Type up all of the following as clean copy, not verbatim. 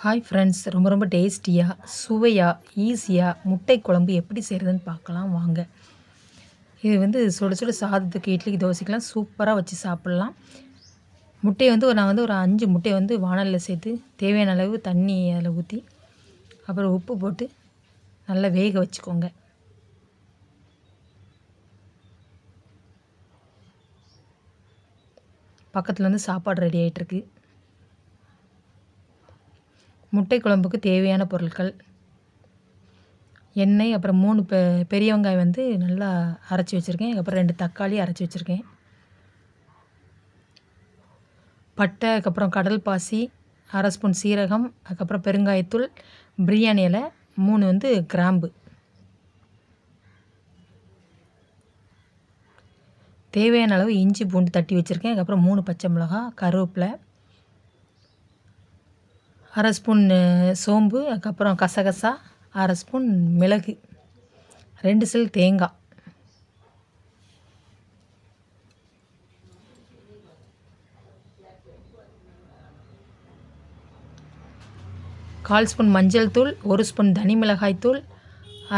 Hi friends, ரொம்ப ரொம்ப டேஸ்டியாக சுவையாக ஈஸியாக முட்டை குழம்பு எப்படி செய்கிறதுன்னு பார்க்கலாம் வாங்க. இது வந்து சுட சுட சாதத்துக்கு, இட்லிக்கு, தோசைக்கெலாம் சூப்பராக வச்சு சாப்பிட்லாம். முட்டையை வந்து நான் வந்து ஒரு 5 முட்டையை வந்து வாணலியில் சேர்த்து தேவையான அளவு தண்ணி அதில் ஊற்றி அப்புறம் உப்பு போட்டு நல்லா வேக வச்சுக்கோங்க. பக்கத்தில் வந்து சாப்பாடு ரெடி ஆகிட்டுருக்கு. முட்டை குழம்புக்கு தேவையான பொருட்கள்: எண்ணெய், அப்புறம் 3 பெரிய வெங்காயம் வந்து நல்லா அரைச்சி வச்சுருக்கேன். அப்புறம் 2 தக்காளி அரைச்சி வச்சுருக்கேன். பட்டை, அதுக்கப்புறம் கடல் பாசி, 1/2 ஸ்பூன் சீரகம், அதுக்கப்புறம் பெருங்காயத்தூள், பிரியாணி இலை, 3 வந்து கிராம்பு. தேவையான அளவு இஞ்சி பூண்டு தட்டி வச்சுருக்கேன். அதுக்கப்புறம் 3 பச்சை மிளகா, கருவேப்பிலை, 1/2 ஸ்பூன் சோம்பு, அதுக்கப்புறம் கசகசா, 1/2 ஸ்பூன் மிளகு, 2 சில் தேங்காய். கால் ஸ்பூன் மஞ்சள் தூள், 1 ஸ்பூன் தனி மிளகாய் தூள்,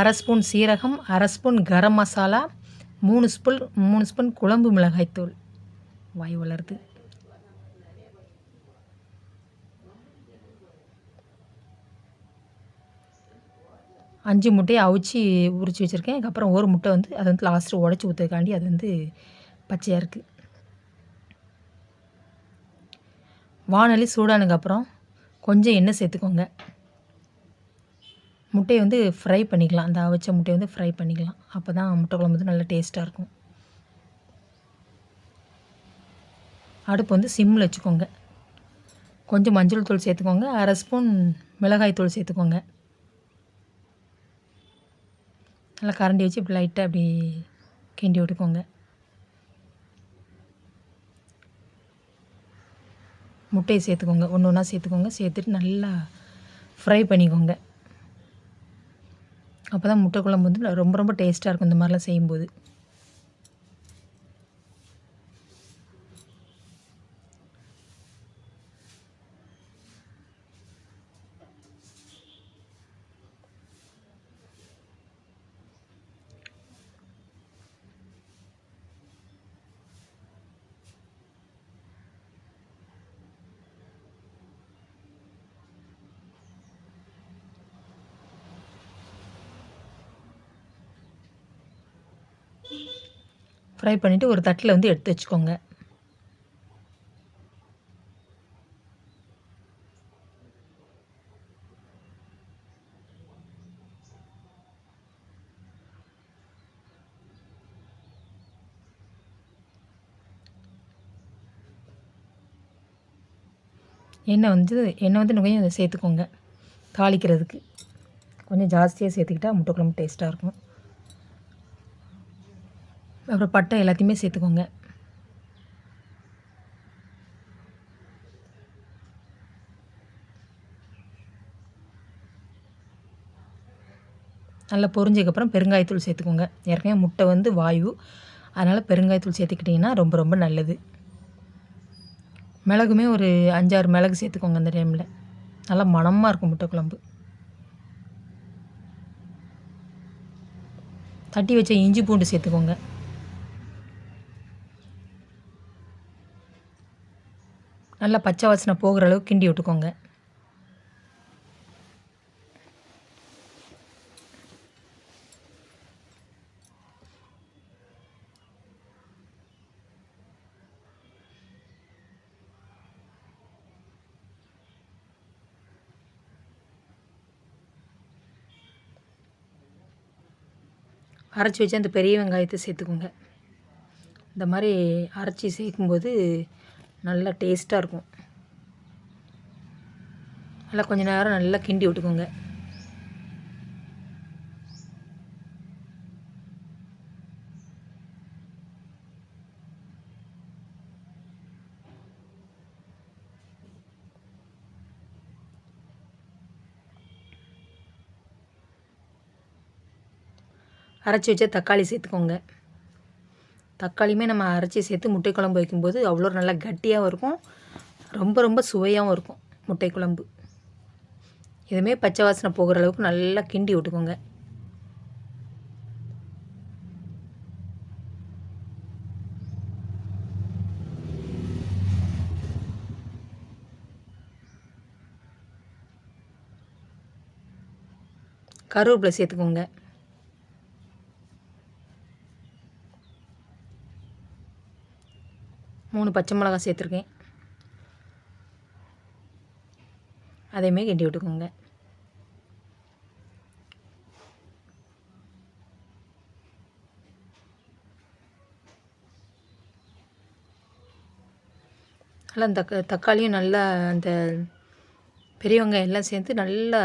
1/2 ஸ்பூன் சீரகம், 1/2 ஸ்பூன் கரம் மசாலா, 3 ஸ்பூன் குழம்பு மிளகாய் தூள். வாய் வளருது. அஞ்சு முட்டையை அவிச்சு உரித்து வச்சுருக்கேன். அதுக்கப்புறம் ஒரு முட்டை வந்து அது வந்து லாஸ்ட்டு உடச்சி ஊற்றுறதுக்காண்டி அது வந்து பச்சையாக இருக்குது. வாணலி சூடானதுக்கப்புறம் கொஞ்சம் எண்ணெய் சேர்த்துக்கோங்க. முட்டையை வந்து ஃப்ரை பண்ணிக்கலாம். அந்த அவிச்ச முட்டையை வந்து ஃப்ரை பண்ணிக்கலாம். அப்போ தான் முட்டை குழம்பு வந்து நல்லா டேஸ்ட்டாக இருக்கும். அடுப்பு வந்து சிம்மில் வச்சுக்கோங்க. கொஞ்சம் மஞ்சள் தூள் சேர்த்துக்கோங்க. 1/2 ஸ்பூன் மிளகாய் தூள் சேர்த்துக்கோங்க. நல்லா கரண்டி வச்சு இப்படி லைட்டாக அப்படி கிண்டி விட்டுக்கோங்க. முட்டையை சேர்த்துக்கோங்க. ஒன்று ஒன்றா சேர்த்துக்கோங்க. சேர்த்துட்டு நல்லா ஃப்ரை பண்ணிக்கோங்க. அப்போ தான் முட்டை குழம்பு வந்து ரொம்ப ரொம்ப டேஸ்ட்டாக இருக்கும் இந்த மாதிரிலாம் செய்யும்போது. ஃப்ரை பண்ணிவிட்டு ஒரு தட்டில் வந்து எடுத்து வச்சுக்கோங்க. எண்ணெய் வந்து கொஞ்சம் சேர்த்துக்கோங்க. தாளிக்கிறதுக்கு கொஞ்சம் ஜாஸ்தியாக சேர்த்துக்கிட்டா முட்டை குழம்பு டேஸ்ட்டாக இருக்கும். அப்புறம் பட்டை எல்லாத்தையுமே சேர்த்துக்கோங்க. நல்லா பொரிஞ்சதுக்கப்புறம் பெருங்காயத்தூள் சேர்த்துக்கோங்க. ஏற்கனவே முட்டை வந்து வாயு, அதனால் பெருங்காயத்தூள் சேர்த்துக்கிட்டிங்கன்னா ரொம்ப ரொம்ப நல்லது. மிளகுமே ஒரு 5-6 மிளகு சேர்த்துக்கோங்க. அந்த டைமில் நல்லா மணமாக இருக்கும் முட்டை குழம்பு. தட்டி வச்ச இஞ்சி பூண்டு சேர்த்துக்கோங்க. நல்லா பச்சை வாசனை போகிற அளவுக்கு கிண்டி விட்டுக்கோங்க. அரைச்சி வச்சு அந்த பெரிய வெங்காயத்தை சேர்த்துக்கோங்க. இந்த மாதிரி அரைச்சி சேர்க்கும்போது நல்லா டேஸ்ட்டாக இருக்கும். நல்லா கொஞ்சம் நேரம் நல்லா கிண்டி விட்டுக்கோங்க. அரைச்சி வச்ச தக்காளி சேர்த்துக்கோங்க. தக்காளியுமே நம்ம அரைச்சி சேர்த்து முட்டை குழம்பு வைக்கும்போது அவ்வளோ நல்லா கட்டியாகவும் இருக்கும். ரொம்ப ரொம்ப சுவையாகவும் இருக்கும் முட்டை குழம்பு. இதுவுமே பச்சை வாசனை போகிற அளவுக்கு நல்லா கிண்டி விட்டுக்கோங்க. கருவேப்பிலை சேர்த்துக்கோங்க. மூணு பச்சை மிளகாய் சேர்த்துருக்கேன். அதையுமே கிண்டி விட்டுக்கோங்க. நல்லா அந்த தக்காளியும் நல்லா அந்த பெரிய வெங்காயம் எல்லாம் சேர்த்து நல்லா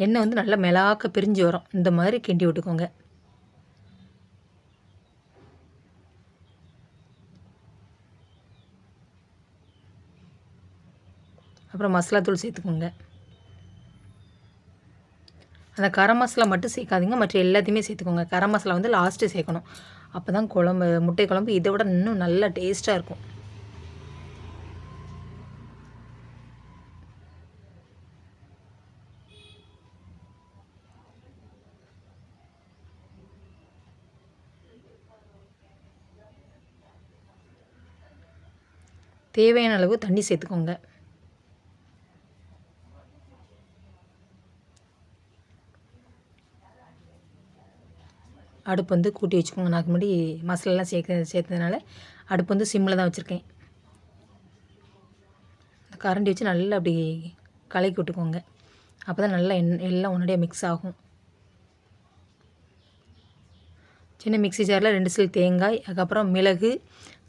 எண்ணெய் வந்து நல்லா மிளாக்க பிரிஞ்சு வரும். இந்த மாதிரி கிண்டி விட்டுக்கோங்க. அப்புறம் மசாலா தூள் சேர்த்துக்கோங்க. அந்த கரம் மசாலா மட்டும் சேர்க்காதீங்க, மற்ற எல்லாத்தையுமே சேர்த்துக்கோங்க. கரம் மசாலா வந்து லாஸ்ட்டு சேர்க்கணும். அப்போ தான் குழம்பு, முட்டை குழம்பு இதை விட இன்னும் நல்லா டேஸ்ட்டாக இருக்கும். தேவையான அளவு தண்ணி சேர்த்துக்கோங்க. அடுப்பு வந்து கூட்டி வச்சுக்கோங்க. நான் முன்னாடி மசாலாலாம் சேர்த்ததுனால அடுப்பு வந்து சிம்மில் தான் வச்சுருக்கேன். கரண்டி வச்சு நல்லா அப்படி கலக்கி விட்டுக்கோங்க. அப்போ தான் நல்லா எல்லாம் ஒன்றடியாக மிக்ஸ் ஆகும். சின்ன மிக்ஸி ஜாரில் 2 சில் தேங்காய், அதுக்கப்புறம் மிளகு,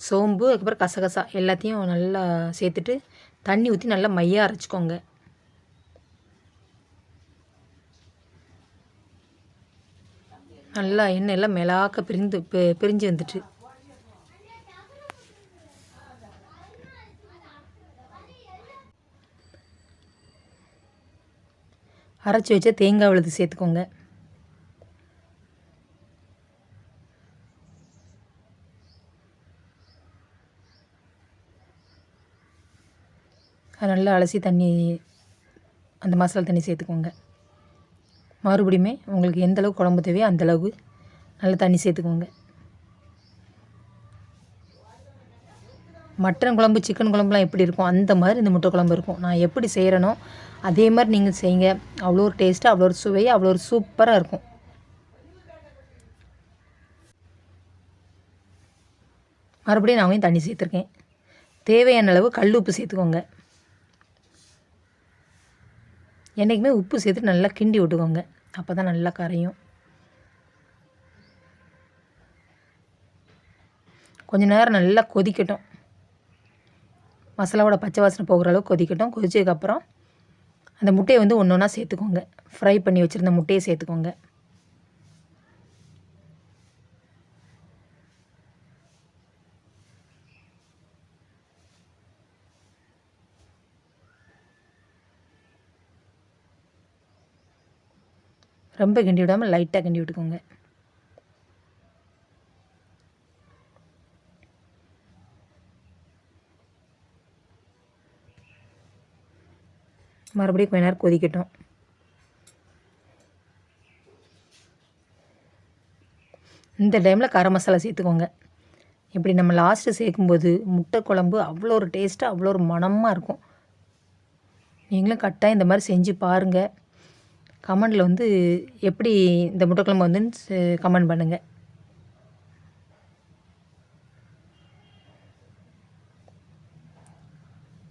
சோம்பு, அதுக்கப்புறம் கசகசா எல்லாத்தையும் நல்லா சேர்த்துட்டு தண்ணி ஊற்றி நல்லா மையாக அரைச்சிக்கோங்க. நல்லா எண்ணெய் எல்லாம் மிளாக்க பிரிஞ்சு வந்துட்டு அரைச்சி வச்ச தேங்காய் விழுது சேர்த்துக்கோங்க. நல்லா அலசி தண்ணி, அந்த மசாலா தண்ணி சேர்த்துக்கோங்க. மறுபடியுமே உங்களுக்கு எந்த அளவுக்கு குழம்பு தேவையோ அந்தளவுக்கு நல்லா தண்ணி சேர்த்துக்கோங்க. மட்டன் குழம்பு, சிக்கன் குழம்புலாம் எப்படி இருக்கும் அந்த மாதிரி இந்த முட்டை குழம்பு இருக்கும். நான் எப்படி செய்கிறேனோ அதே மாதிரி நீங்கள் செய்யுங்க. அவ்வளோ ஒரு டேஸ்ட்டாக, அவ்வளோ ஒரு சுவையாக, அவ்வளோ ஒரு சூப்பராக இருக்கும். மறுபடியும் நான் தண்ணி சேர்த்துருக்கேன். தேவையான அளவு கல் உப்பு சேர்த்துக்கோங்க. என்றைக்குமே உப்பு சேர்த்து நல்லா கிண்டி விட்டுக்கோங்க. அப்போ தான் நல்லா கரையும். கொஞ்சம் நேரம் நல்லா கொதிக்கட்டும். மசாலாவோட பச்சை வாசனை போகிற அளவுக்கு கொதிக்கட்டும். கொதிச்சதுக்கப்புறம் அந்த முட்டையை வந்து ஒன்று ஒன்றா சேர்த்துக்கோங்க. ஃப்ரை பண்ணி வச்சுருந்த முட்டையை சேர்த்துக்கோங்க. ரொம்ப கிண்டி விடாமல் லைட்டாக கிண்டி விட்டுக்கோங்க. மறுபடியும் கொஞ்ச நேரம் கொதிக்கட்டும். இந்த டைமில் கரம் மசாலா சேர்த்துக்கோங்க. இப்படி நம்ம லாஸ்ட்டு சேர்க்கும்போது முட்டை குழம்பு அவ்வளோ ஒரு டேஸ்ட்டாக, அவ்வளோ ஒரு மணமாக இருக்கும். நீங்களும் கட்டாயம் இந்த மாதிரி செஞ்சு பாருங்கள். கமெண்டில் வந்து எப்படி இந்த முட்டை குழம்பு வந்துன்னு கமெண்ட் பண்ணுங்கள்.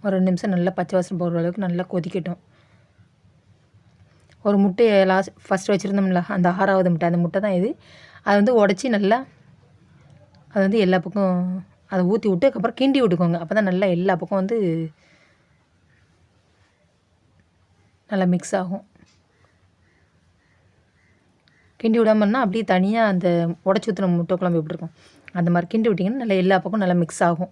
ஒரு 2 நிமிஷம் நல்லா பச்சை வாசனை போகிற அளவுக்கு நல்லா கொதிக்கட்டும். ஒரு முட்டையை ஃபஸ்ட்டு வச்சுருந்தோம்ல, அந்த 6வது முட்டை, அந்த முட்டை தான் இது. அதை வந்து உடச்சி நல்லா அதை வந்து எல்லா பக்கம் அதை ஊற்றி விட்டு அதுக்கப்புறம் கிண்டி விட்டுக்கோங்க. அப்போ தான் நல்லா எல்லா பக்கம் வந்து நல்லா மிக்ஸ் ஆகும். கிண்டி விடாமன்னா அப்படியே தனியாக அந்த உடச்சி ஊற்றின முட்டை குழம்பு எப்படி இருக்கும் அந்த மாதிரி கிண்டி விட்டிங்கன்னா நல்லா எல்லா பக்கம் நல்லா மிக்ஸ் ஆகும்.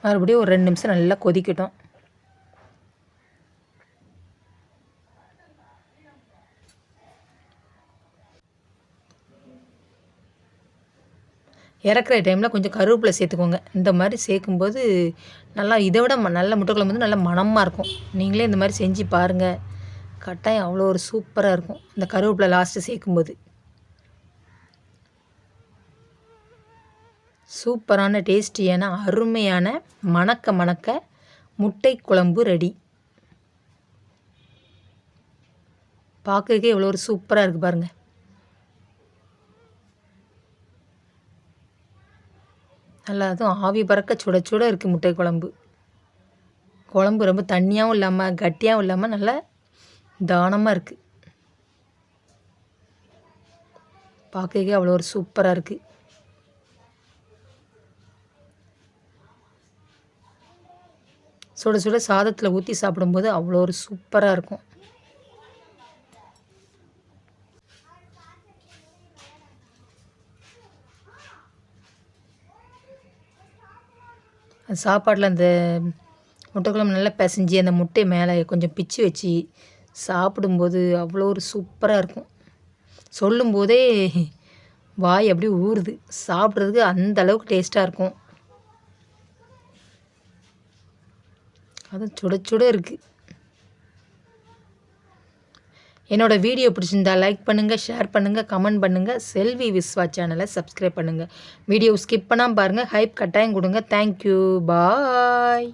மறுபடியும் ஒரு 2 நிமிஷம் நல்லா கொதிக்கட்டும். இறக்குற டைமில் கொஞ்சம் கருவேப்பிலை சேர்த்துக்கோங்க. இந்த மாதிரி சேர்க்கும்போது நல்லா இதை விட நல்ல முட்டை குழம்பு வந்து நல்லா மணமாக இருக்கும். நீங்களே இந்த மாதிரி செஞ்சு பாருங்கள். கட்டாயம் அவ்வளோ ஒரு சூப்பராக இருக்கும் இந்த கருவேப்பிலை லாஸ்ட்டு சேர்க்கும்போது. சூப்பரான டேஸ்டியான அருமையான மணக்க மணக்க முட்டை குழம்பு ரெடி. பார்க்கறதுக்கே எவ்வளோ ஒரு சூப்பராக இருக்குது பாருங்கள். நல்லா அதுவும் ஆவி பறக்க சுட சுட இருக்குது முட்டை குழம்பு. குழம்பு ரொம்ப தண்ணியாகவும் இல்லாமல் கட்டியாகவும் இல்லாமல் நல்லா தானமாக இருக்குது. பார்க்கறதுக்கே அவ்வளோ ஒரு சூப்பராக இருக்குது. சுட சுட சாதத்தில் ஊற்றி சாப்பிடும்போது அவ்வளோ ஒரு சூப்பராக இருக்கும். சாப்பாட்டில் அந்த முட்டை குழம்பு நல்லா பிசைஞ்சி அந்த முட்டை மேலே கொஞ்சம் பிச்சு வச்சு சாப்பிடும்போது அவ்வளோ ஒரு சூப்பராக இருக்கும். சொல்லும்போதே வாய் அப்படியே ஊறுது. சாப்பிட்றதுக்கு அந்த அளவுக்கு டேஸ்ட்டாக இருக்கும். அதுவும் சுட சுட இருக்குது. என்னோடய வீடியோ பிடிச்சிருந்தா லைக் பண்ணுங்கள், ஷேர் பண்ணுங்கள், கமெண்ட் பண்ணுங்கள். செல்வி விஸ்வா சேனலை சப்ஸ்கிரைப் பண்ணுங்கள். வீடியோ ஸ்கிப் பண்ணாமல் பாருங்கள். ஹைப் கட்டாயம் கொடுங்க. தேங்க்யூ. பாய்.